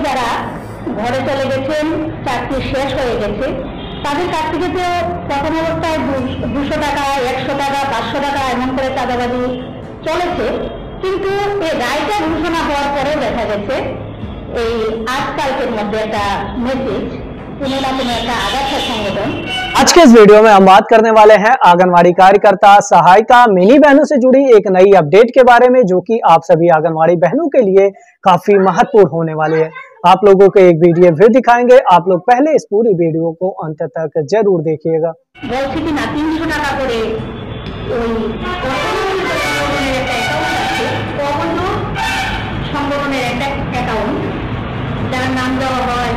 যারা ঘরে চলে গেছেন, চাকরি শেষ হয়ে গেছে, তাদের কাছ থেকে তো প্রথম অবস্থায় 200 টাকা, 100 টাকা, 500 টাকা এমন করে চাঁদাবাজি চলেছে। কিন্তু এই রায়টা ঘোষণা হওয়ার পরেও দেখা গেছে এই आजकल मध्य मैसेज आगाछा संगठन। आज के इस वीडियो में हम बात करने वाले हैं आंगनवाड़ी कार्यकर्ता, सहायिका, मिनी बहनों से जुड़ी एक नई अपडेट के बारे में, जो कि आप सभी आंगनवाड़ी बहनों के लिए काफी महत्वपूर्ण होने वाली है। आप लोगों को एक वीडियो भी दिखाएंगे, आप लोग पहले इस पूरी वीडियो को अंत तक जरूर देखिएगा। যার নাম দেওয়া হয়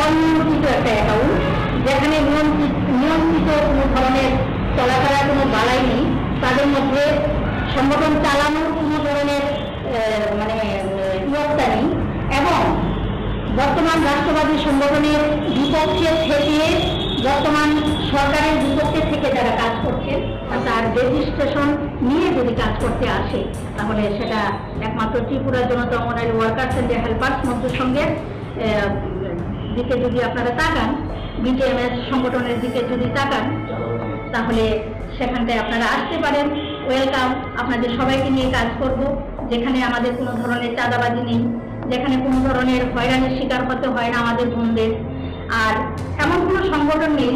অনিয়ন্ত্রিত একটা অ্যাকাউন্ট, যেখানে নিয়ন্ত্রিত কোনো ধরনের চলাফেরার কোনো বালাই নেই, তাদের মধ্যে সংগঠন চালানোর কোনো ধরনের নিয়োগতা নেই, এবং বর্তমান রাষ্ট্রবাদী সংগঠনের বিপক্ষে থেকে বর্তমান সরকারের বিপক্ষে থেকে যারা কাজ করছেন তার রেজিস্ট্রেশন নিয়ে যদি কাজ করতে আসে, তাহলে সেটা একমাত্র ত্রিপুরা জনতা অঙ্গনওয়াড়ি ওয়ার্কার্স এন্ড হেল্পার্স মধ্যসংঘের দিকে যদি আপনারা তাকান, বিটিএমএস সংগঠনের দিকে যদি তাকান, তাহলে সেখানটায় আপনারা আসতে পারেন। ওয়েলকাম, আপনাদের সবাইকে নিয়ে কাজ করব, যেখানে আমাদের কোনো ধরনের চাঁদাবাজি নেই, যেখানে কোনো ধরনের হয়রানির শিকার হতে হয় না আমাদের বোনদের। আর এমন কোনো সংগঠন নেই,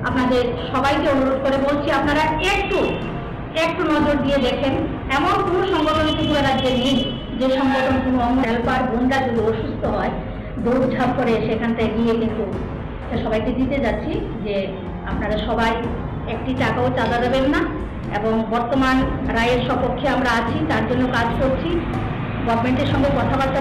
আপনাদের সবাইকে অনুরোধ করে বলছি আপনারা একটু নজর দিয়ে দেখেন, এমন কোনো সংগঠন ত্রিপুরা রাজ্যে নেই যে সংগঠন কোনো হেল্পার বোনরা যদি অসুস্থ হয় দৌড়ঝাঁপ করে সেখান থেকে গিয়ে কিন্তু সবাইকে দিতে যাচ্ছি যে আপনারা সবাই একটি টাকাও চাঁদা দেবেন না, এবং বর্তমান রায়ের সপক্ষে আমরা আছি, তার জন্য কাজ করছি, গভর্নমেন্টের সঙ্গে কথাবার্তা